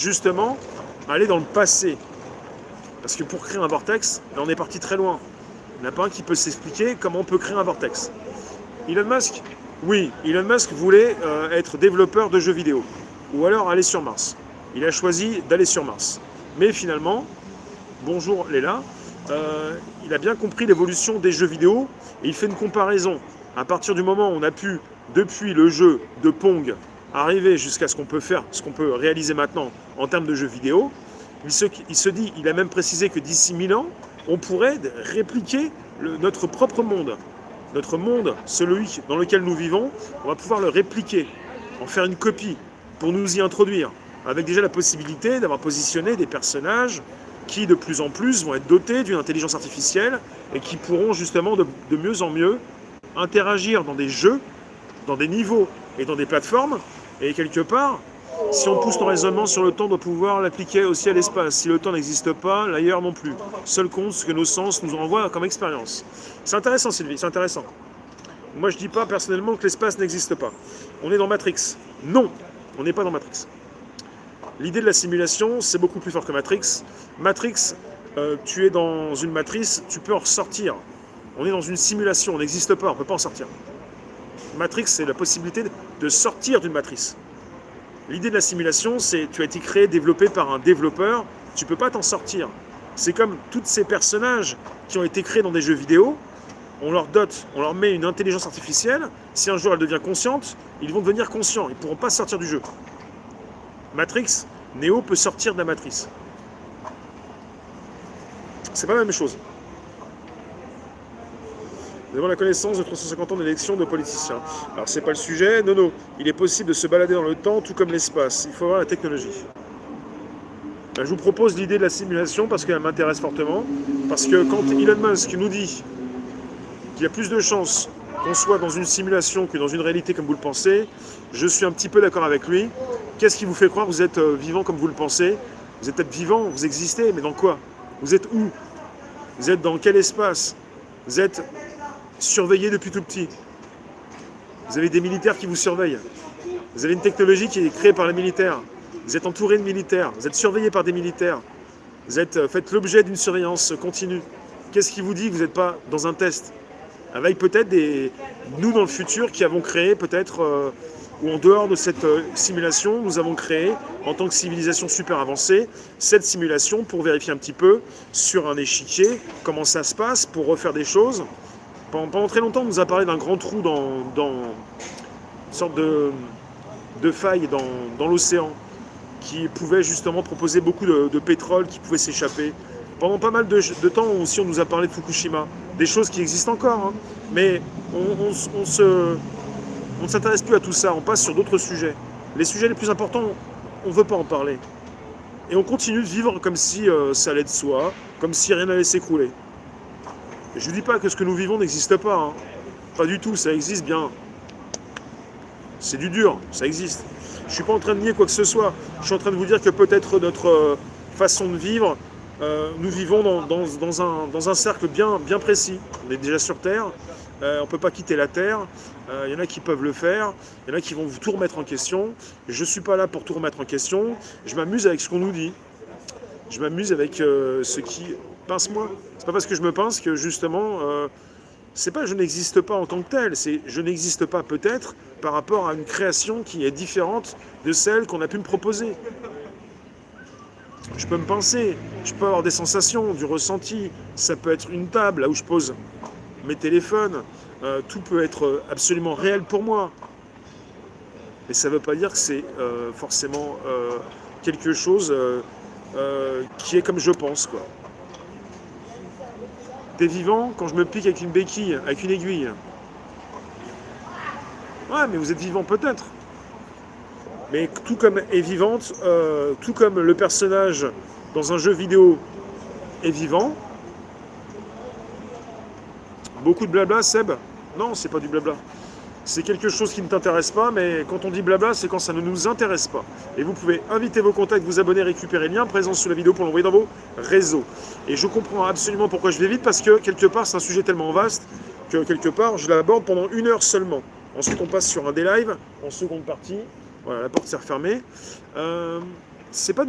justement aller dans le passé. Parce que pour créer un vortex, là, on est parti très loin. Il n'y en a pas un qui peut s'expliquer comment on peut créer un vortex. Elon Musk, oui, Elon Musk voulait être développeur de jeux vidéo. Ou alors aller sur Mars. Il a choisi d'aller sur Mars. Mais finalement, bonjour Léla, il a bien compris l'évolution des jeux vidéo et il fait une comparaison. À partir du moment où on a pu, depuis le jeu de Pong, arriver jusqu'à ce qu'on peut faire, ce qu'on peut réaliser maintenant en termes de jeux vidéo, il se dit, il a même précisé que d'ici 1000 ans, on pourrait répliquer notre propre monde. Notre monde, celui dans lequel nous vivons, on va pouvoir le répliquer, en faire une copie, pour nous y introduire, avec déjà la possibilité d'avoir positionné des personnages qui de plus en plus vont être dotés d'une intelligence artificielle et qui pourront justement de mieux en mieux interagir dans des jeux, dans des niveaux et dans des plateformes. Et quelque part, si on pousse nos raisonnements sur le temps, on doit pouvoir l'appliquer aussi à l'espace. Si le temps n'existe pas, l'ailleurs non plus. Seul compte ce que nos sens nous renvoient comme expérience. C'est intéressant, Sylvie, c'est intéressant. Moi, je ne dis pas personnellement que l'espace n'existe pas. On est dans Matrix. Non, on n'est pas dans Matrix. L'idée de la simulation, c'est beaucoup plus fort que Matrix. Matrix, tu es dans une matrice, tu peux en ressortir. On est dans une simulation, on n'existe pas, on ne peut pas en sortir. Matrix, c'est la possibilité de sortir d'une matrice. L'idée de la simulation, c'est tu as été créé, développé par un développeur, tu ne peux pas t'en sortir. C'est comme tous ces personnages qui ont été créés dans des jeux vidéo, on leur dote, on leur met une intelligence artificielle, si un jour elle devient consciente, ils vont devenir conscients, ils ne pourront pas sortir du jeu. Matrix, Neo peut sortir de la matrice. C'est pas la même chose. Nous avons la connaissance de 350 ans d'élection de politiciens. Alors c'est pas le sujet, non, il est possible de se balader dans le temps tout comme l'espace, il faut avoir la technologie. Ben, je vous propose l'idée de la simulation parce qu'elle m'intéresse fortement, parce que quand Elon Musk nous dit qu'il y a plus de chances qu'on soit dans une simulation que dans une réalité comme vous le pensez, je suis un petit peu d'accord avec lui. Qu'est-ce qui vous fait croire que vous êtes vivant comme vous le pensez? Vous êtes peut-être vivant, vous existez, mais dans quoi? Vous êtes où? Vous êtes dans quel espace? Vous êtes surveillé depuis tout petit. Vous avez des militaires qui vous surveillent. Vous avez une technologie qui est créée par les militaires. Vous êtes entouré de militaires. Vous êtes surveillé par des militaires. Vous faites l'objet d'une surveillance continue. Qu'est-ce qui vous dit que vous n'êtes pas dans un test? Avec peut-être nous dans le futur qui avons créé peut-être, ou en dehors de cette simulation, nous avons créé, en tant que civilisation super avancée, cette simulation pour vérifier un petit peu sur un échiquier comment ça se passe, pour refaire des choses. Pendant très longtemps, on nous a parlé d'un grand trou dans une sorte de faille dans l'océan qui pouvait justement proposer beaucoup de pétrole qui pouvait s'échapper. Pendant pas mal de temps aussi, on nous a parlé de Fukushima, des choses qui existent encore, hein. Mais on ne s'intéresse plus à tout ça, on passe sur d'autres sujets. Les sujets les plus importants, on ne veut pas en parler. Et on continue de vivre comme si ça allait de soi, comme si rien n'allait s'écrouler. Je ne dis pas que ce que nous vivons n'existe pas, hein. Pas du tout, ça existe bien. C'est du dur, ça existe. Je ne suis pas en train de nier quoi que ce soit. Je suis en train de vous dire que peut-être notre façon de vivre, nous vivons dans un cercle bien précis. On est déjà sur Terre, on ne peut pas quitter la Terre. Il y en a qui peuvent le faire, il y en a qui vont tout remettre en question. Je ne suis pas là pour tout remettre en question. Je m'amuse avec ce qu'on nous dit. Je m'amuse avec ce qui... Pince-moi. C'est pas parce que je me pince que justement... c'est pas je n'existe pas en tant que tel, c'est je n'existe pas peut-être par rapport à une création qui est différente de celle qu'on a pu me proposer. Je peux me pincer, je peux avoir des sensations, du ressenti. Ça peut être une table là où je pose mes téléphones. Tout peut être absolument réel pour moi. Mais ça ne veut pas dire que c'est forcément quelque chose qui est comme je pense, quoi. T'es vivant quand je me pique avec une béquille, avec une aiguille. Ouais, mais vous êtes vivant peut-être. Mais tout comme est vivante, tout comme le personnage dans un jeu vidéo est vivant. Beaucoup de blabla, Seb? Non, c'est pas du blabla. C'est quelque chose qui ne t'intéresse pas, mais quand on dit blabla, c'est quand ça ne nous intéresse pas. Et vous pouvez inviter vos contacts, vous abonner, récupérer le lien présent sous la vidéo pour l'envoyer dans vos réseaux. Et je comprends absolument pourquoi je vais vite, parce que quelque part, c'est un sujet tellement vaste que quelque part, je l'aborde pendant 1 heure seulement. Ensuite, on passe sur un des lives, en seconde partie. Voilà, la porte s'est refermée. c'est pas du